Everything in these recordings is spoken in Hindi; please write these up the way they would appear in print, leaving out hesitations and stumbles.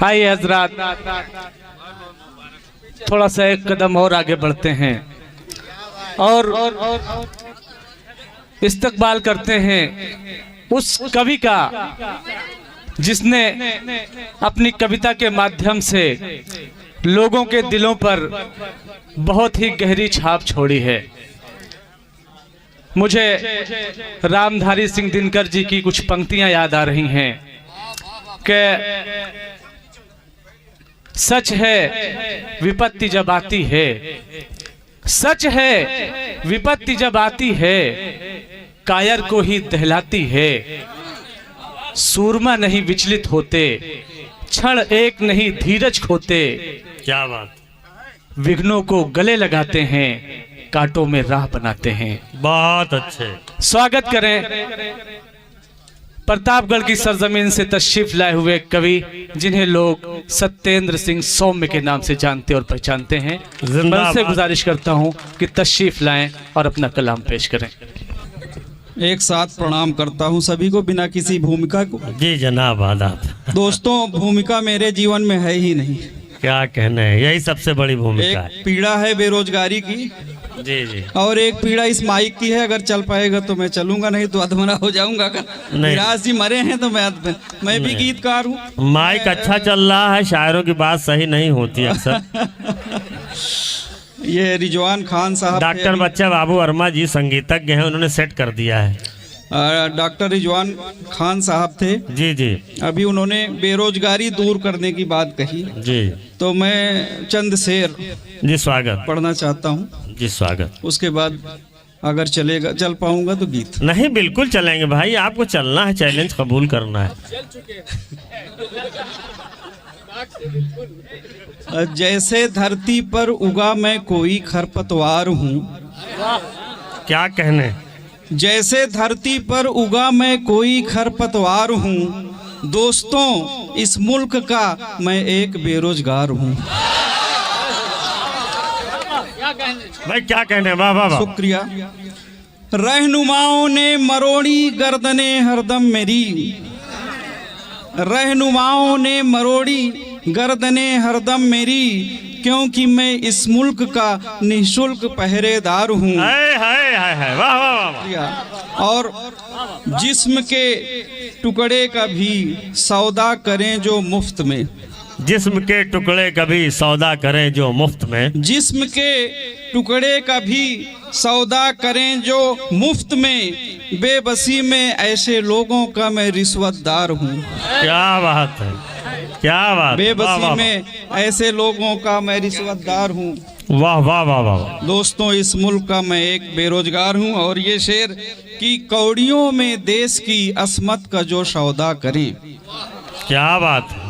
आइए हजरात, थोड़ा सा एक कदम और आगे बढ़ते हैं और इस्तकबाल करते हैं उस कवि का जिसने अपनी कविता के माध्यम से लोगों के दिलों पर बहुत ही गहरी छाप छोड़ी है। मुझे रामधारी सिंह दिनकर जी की कुछ पंक्तियां याद आ रही हैं कि सच है विपत्ति जब आती है, सच है विपत्ति जब आती है, कायर को ही दहलाती है। सूरमा नहीं विचलित होते, क्षण एक नहीं धीरज खोते। क्या बात, विघ्नों को गले लगाते हैं, कांटों में राह बनाते हैं। बहुत अच्छे। स्वागत करें प्रतापगढ़ की सरजमीन से तशरीफ लाए हुए कवि जिन्हें लोग सत्येंद्र सिंह सौम्य के नाम से जानते और पहचानते हैं। मैं उनसे गुजारिश करता हूं कि तशरीफ लाएं और अपना कलाम पेश करें। एक साथ प्रणाम करता हूं सभी को बिना किसी भूमिका को। जी जनाब, आदाब। दोस्तों, भूमिका मेरे जीवन में है ही नहीं। क्या कहना है, यही सबसे बड़ी भूमिका है। एक पीड़ा है बेरोजगारी की, जी जी, और एक पीड़ा इस माइक की है। अगर चल पाएगा तो मैं चलूंगा, नहीं तो अधमरा हो जाऊंगा। अगर विराज जी मरे हैं तो मैं भी गीतकार हूँ। माइक अच्छा चल रहा है, शायरों की बात सही नहीं होती अक्सर। ये रिजवान खान साहब, डॉक्टर बच्चा बाबू वर्मा जी संगीतज्ञ हैं, उन्होंने सेट कर दिया है। डॉक्टर रिजवान खान साहब थे। जी जी, अभी उन्होंने बेरोजगारी दूर करने की बात कही, जी। तो मैं चंद शेर जी स्वागत पढ़ना चाहता हूँ। जी स्वागत। उसके बाद अगर चल पाऊंगा तो गीत। नहीं, बिल्कुल चलेंगे भाई, आपको चलना है, चैलेंज कबूल करना है। जैसे धरती पर उगा मैं कोई खरपतवार हूँ। क्या कहने, जैसे धरती पर उगा मैं कोई खरपतवार हूँ। दोस्तों, इस मुल्क का मैं एक बेरोजगार हूँ। भाई क्या कहने, वाह वाह वाह। शुक्रिया। रहनुमाओं ने मरोड़ी गर्दने हरदम मेरी, रहनुमाओं ने मरोड़ी गर्दने हरदम मेरी, क्योंकि मैं इस मुल्क का निःशुल्क पहरेदार हूँ। वाह वाह वाह। और जिस्म के टुकड़े का भी सौदा करें जो मुफ्त में, जिस्म के टुकड़े कभी सौदा करें जो मुफ्त में, जिस्म के टुकड़े का भी सौदा करें जो मुफ्त में, बेबसी में ऐसे लोगों का मैं रिश्वतदार हूँ। क्या बात है, क्या बात। बेबसी में ऐसे लोगों का मैं रिश्वतदार हूँ। वाह वाह वाह वाह। दोस्तों, इस मुल्क का मैं एक बेरोजगार हूँ। और ये शेर कि कौड़ियों में देश की असमत का जो सौदा करें। क्या बात है,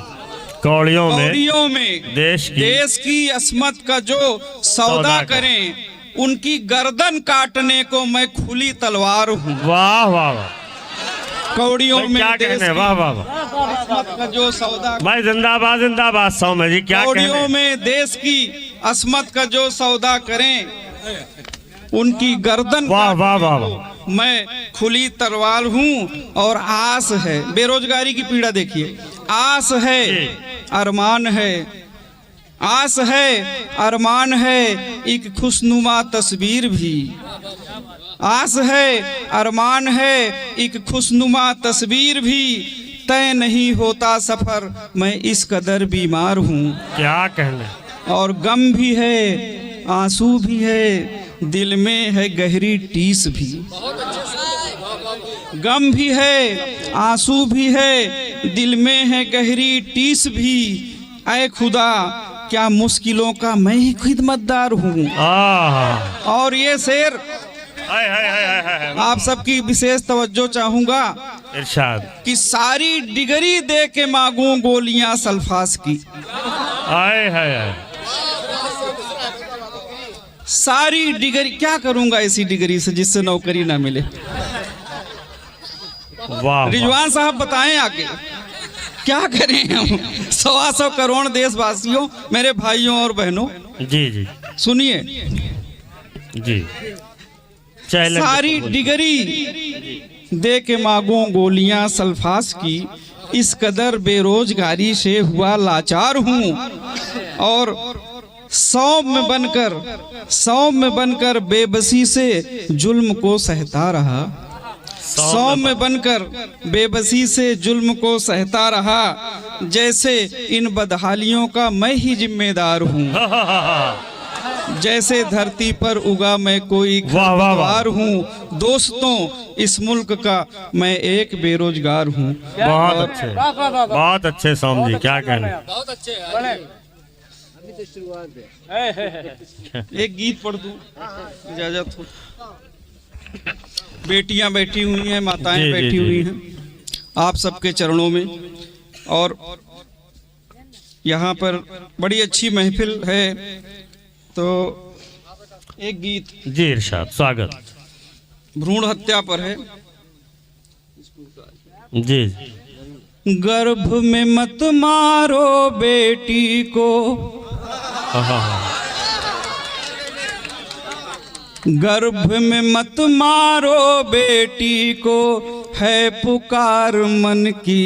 कौड़ियों में देश की असमत का जो सौदा करें, उनकी गर्दन काटने को मैं खुली तलवार हूँ। वाह वाह वाह। कौड़ियों में देश की वाह वाह वाह। असमत का जो सौदा, भाई जिंदाबाद जिंदाबाद। सौम्य जी क्या कहने, कौड़ियों में देश की असमत का जो सौदा करें, उनकी गर्दन वाह वाह वाह वाह। मैं खुली तलवार हूँ। और आस है, बेरोजगारी की पीड़ा देखिए। आस है, अरमान है, आस है, अरमान है, एक खुशनुमा तस्वीर भी। आस है, अरमान है, एक खुशनुमा तस्वीर भी, तय नहीं होता सफर, मैं इस कदर बीमार हूँ। क्या कहने। और गम भी है, आंसू भी है, दिल में है गहरी टीस भी। गम भी है, आंसू भी है, दिल में है गहरी टीस भी। ऐ खुदा, क्या मुश्किलों का मैं ही खिदमतदार हूँ। और ये शेर आप सबकी विशेष तवज्जो चाहूंगा। इरशाद। कि सारी डिग्री दे के मांगू गोलियां सल्फास की। सारी डिग्री, क्या करूंगा ऐसी डिग्री से जिससे नौकरी ना मिले। वाह। रिजवान साहब बताएं आगे क्या करें हम। 125 करोड़ देशवासियों, मेरे भाइयों और बहनों, जी जी सुनिए। जी, सारी डिग्री दे के मांगू गोलियां सल्फास की, इस कदर बेरोजगारी से हुआ लाचार हूँ और सौम्य बनकर बेबसी से जुल्म को सहता रहा। सौम्य बनकर बेबसी से जुल्म को सहता रहा। जैसे इन बदहालियों का मैं ही जिम्मेदार हूँ। जैसे धरती पर उगा मैं कोई खरपतवार हूँ। दोस्तों, इस मुल्क का मैं एक बेरोजगार हूँ। बहुत अच्छे सोम जी, क्या कहने। एक गीत पढ़ दूं, इजाजत हो। बेटियां बैठी हुई हैं, माताएं बैठी हुई हैं आप सबके चरणों में, और यहाँ पर बड़ी अच्छी महफिल है। तो एक गीत जी इरशाद, स्वागत। भ्रूण हत्या पर है। जी। गर्भ में मत मारो बेटी को, गर्भ में मत मारो बेटी को, है पुकार मन की।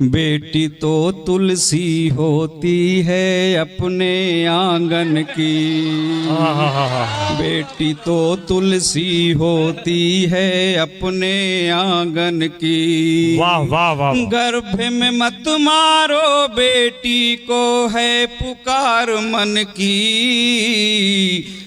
बेटी तो तुलसी होती है अपने आंगन की। बेटी तो तुलसी होती है अपने आंगन की। वाह वाह वाह। गर्भ में मत मारो बेटी को, है पुकार मन की।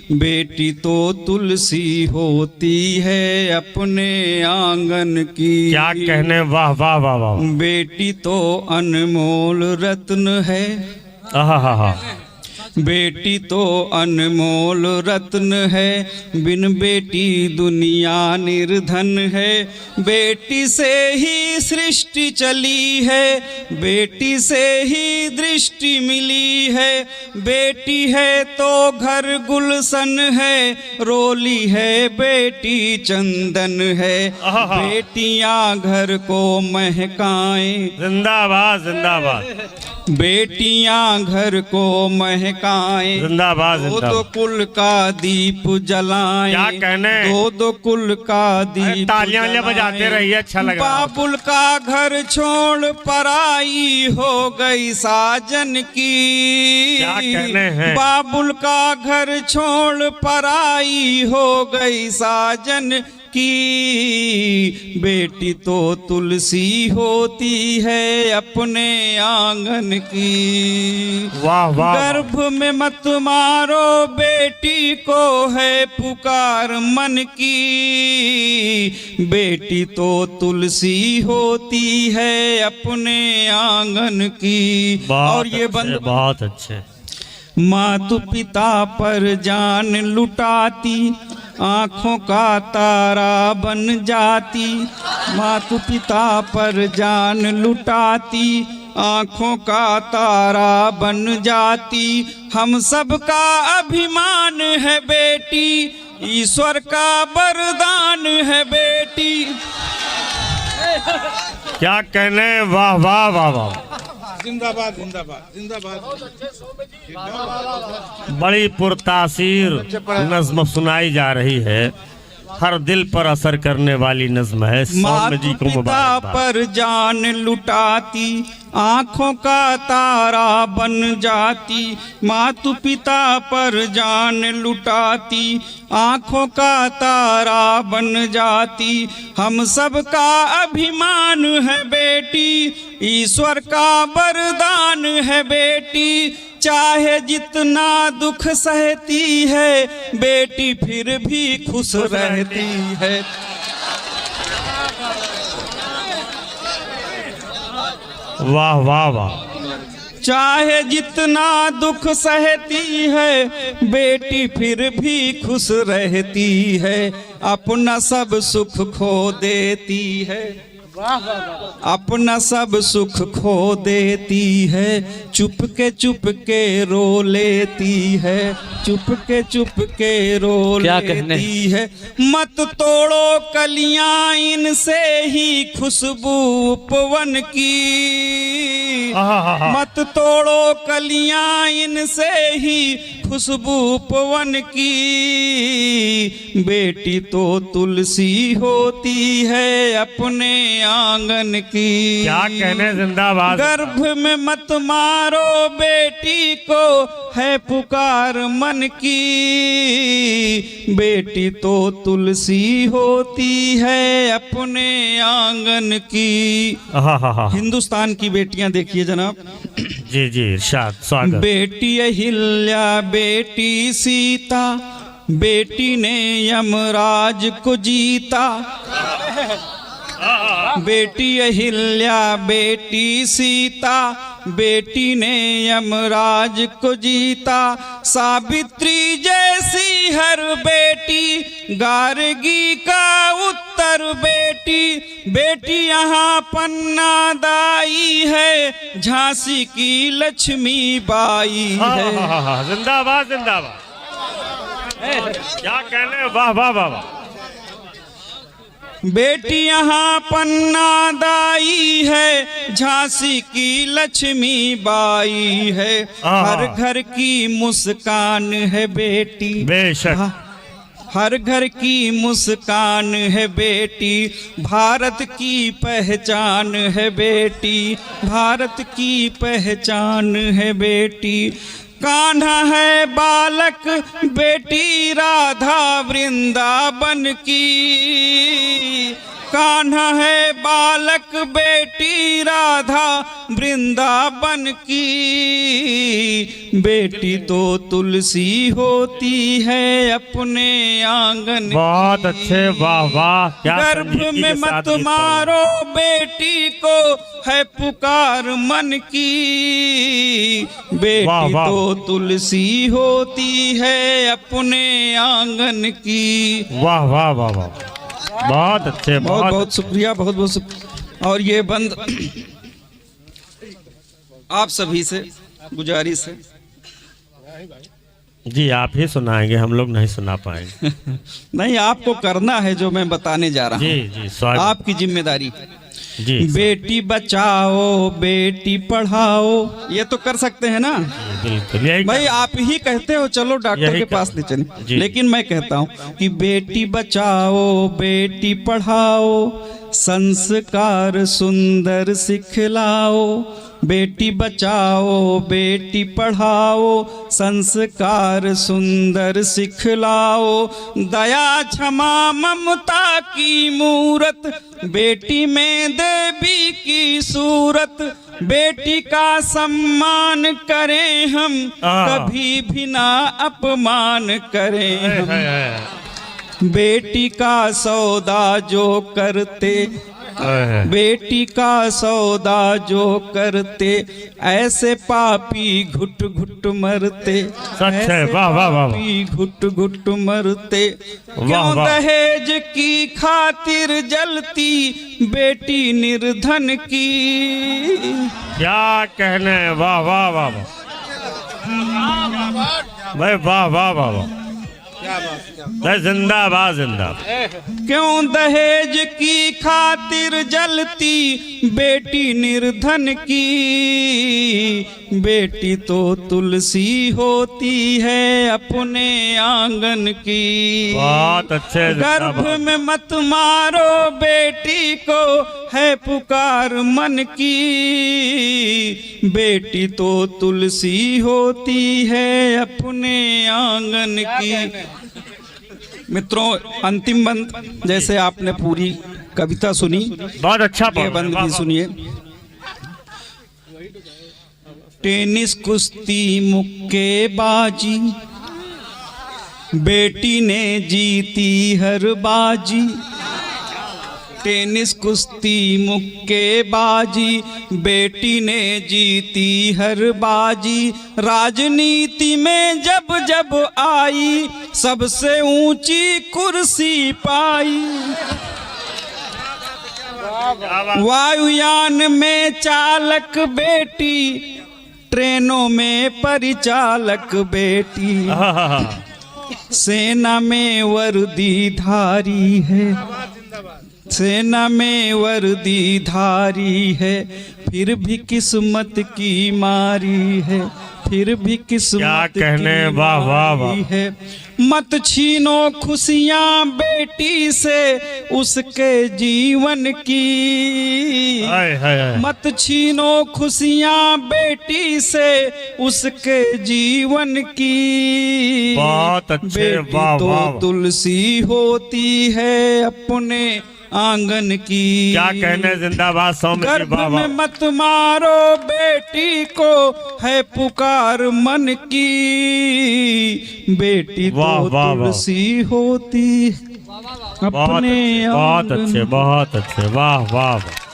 बेटी तो तुलसी होती है अपने आंगन की। क्या कहने, वाह वाह वाह वाह। बेटी तो अनमोल रत्न है। बेटी तो अनमोल रत्न है, बिन बेटी दुनिया निर्धन है। बेटी से ही सृष्टि चली है, बेटी से ही दृष्टि मिली है। बेटी है तो घर गुलशन है, रोली है बेटी चंदन है। बेटियां घर को महकाएं, जिंदाबाद जिंदाबाद। बेटियां घर को महकाएं, जिंदाबाद दो कुल का दीप जलाएं। क्या कहने, दो कुल का दीप तालियां बजाते रहिए, अच्छा लगा। बाबुल का घर छोड़ पराई हो गई साजन की। क्या कहने हैं। बाबुल का घर छोड़ पराई हो गई साजन की। बेटी तो तुलसी होती है अपने आंगन की। वाह वाह। गर्भ में मत मारो बेटी को, है पुकार मन की। बेटी तो तुलसी होती है अपने आंगन की। और ये बंद बहुत अच्छे। मातु पिता पर जान लुटाती, आँखों का तारा बन जाती। मातु पिता पर जान लुटाती, आँखों का तारा बन जाती। हम सब का अभिमान है बेटी, ईश्वर का वरदान है बेटी। क्या कहने, वाह वाह वाह वाह। जिंदाबाद जिंदाबाद जिंदाबाद। बड़ी पुरतासीर नज़्म सुनाई जा रही है, हर दिल पर असर करने वाली नज़्म है। सौम्य जी को मुबारक। पर जान लुटाती, आँखों का तारा बन जाती। मातु पिता पर जान लुटाती, आँखों का तारा बन जाती। हम सब का अभिमान है बेटी, ईश्वर का वरदान है बेटी। चाहे जितना दुख सहती है, बेटी फिर भी खुश रहती है। वाह वाह वाह। चाहे जितना दुख सहती है, बेटी फिर भी खुश रहती है। अपना सब सुख खो देती है, अपना सब सुख खो देती है। चुप के रो लेती है, चुप के रो लेती है। मत तोड़ो कलियां इनसे ही खुशबू उपवन की। मत तोड़ो कलियां इनसे ही खुशबू पवन की, बेटी तो तुलसी होती है अपने आंगन की। क्या कहने, जिंदाबाद। गर्भ में मत मारो बेटी को, है पुकार मन की, बेटी तो तुलसी होती है अपने आंगन की। हिंदुस्तान की बेटियां देखिए जनाब। जी जी, इरशाद, स्वागत। बेटी अहिल्या, बेटी सीता, बेटी ने यमराज को जीता। बेटी अहिल्या, बेटी सीता, बेटी ने यमराज को जीता। सावित्री जैसी हर बेटी, गार्गी का उत्तर बेटी, बेटी यहाँ पन्ना दाई है, झांसी की लक्ष्मी बाई है। जिंदाबाद जिंदाबाद। क्या कहने, वाह वाह वाह वाह। बेटी यहाँ पन्ना दाई है, झांसी की लक्ष्मी बाई है। हर घर की मुस्कान है बेटी, बेशक। हर घर की मुस्कान है बेटी, भारत की पहचान है बेटी, भारत की पहचान है बेटी। कान्हा है बालक, बेटी राधा वृंदावन की। कान्हा है बालक, बेटी राधा वृंदावन की, बेटी तो तुलसी होती है अपने आंगन। बहुत अच्छे, वाह वाह। क्या गर्भ में मत मारो बेटी को, है पुकार मन की, बेटी तो तुलसी होती है अपने आंगन की। वाह वाह वाह वाह, बहुत अच्छे, बहुत बहुत शुक्रिया, बहुत बहुत शुक्रिया। और ये बंद आप सभी से गुजारिश है। जी, आप ही सुनाएंगे, हम लोग नहीं सुना पाएंगे। नहीं, आपको करना है जो मैं बताने जा रहा हूँ। जी जी, स्वागत। आपकी जिम्मेदारी जी। बेटी बचाओ, बेटी पढ़ाओ, ये तो कर सकते हैं ना। बिल्कुल, यही भाई आप ही कहते हो चलो डॉक्टर के पास ले चले, लेकिन मैं कहता हूँ कि बेटी बचाओ, बेटी पढ़ाओ, संस्कार सुंदर सिखलाओ। बेटी बचाओ, बेटी पढ़ाओ, संस्कार सुंदर सिखलाओ। दया क्षमा ममता की मूरत, बेटी में देवी की सूरत। बेटी का सम्मान करें हम, कभी भी ना अपमान करें हम। बेटी का सौदा जो करते, बेटी का सौदा जो करते, ऐसे पापी घुट घुट मरते। सच है, वाह वाह वाह। पापी घुट घुट मरते। क्यों दहेज की खातिर जलती बेटी निर्धन की। क्या कहने, वाह वाह वाह वाह भाई, वाह वाह वाह वाह। जिंदाबाद जिंदाबाद। क्यों दहेज की खातिर जलती बेटी निर्धन की, बेटी तो तुलसी होती है अपने आंगन की। बहुत अच्छे। गर्भ में मत मारो बेटी को, है पुकार मन की, बेटी तो तुलसी होती है अपने आंगन की। मित्रों, अंतिम बंद, जैसे आपने पूरी कविता सुनी, बहुत अच्छा, ये बंद भी सुनिए। टेनिस कुश्ती मुक्केबाजी, बेटी ने जीती हर बाजी। टेनिस कुश्ती मुक्केबाजी, बेटी ने जीती हर बाजी। राजनीति में जब जब आई, सबसे ऊंची कुर्सी पाई। वायुयान में चालक बेटी, ट्रेनों में परिचालक बेटी। सेना में वर्दी धारी है, सेना में वर्दी धारी है, फिर भी किस्मत की मारी है, फिर भी किस्मत क्या कहने, की वाह वाह वाह। मारी है। मत छीनो खुशियां बेटी से उसके जीवन की, हाय हाय हाय। मत छीनो खुशियां बेटी से उसके जीवन की। बहुत अच्छे, बेटी वाह तो वाह वाह। तुलसी होती है अपने आंगन की। क्या कहने, जिंदाबाद सौम्य जी, गर्भ वाह में वाह। मत मारो बेटी को है पुकार मन की। बेटी वाह, तो वाह, वाह। तुलसी होती बहुत अपने अच्छे, बहुत आंगन अच्छे, बहुत अच्छे, वाह वाह वाह।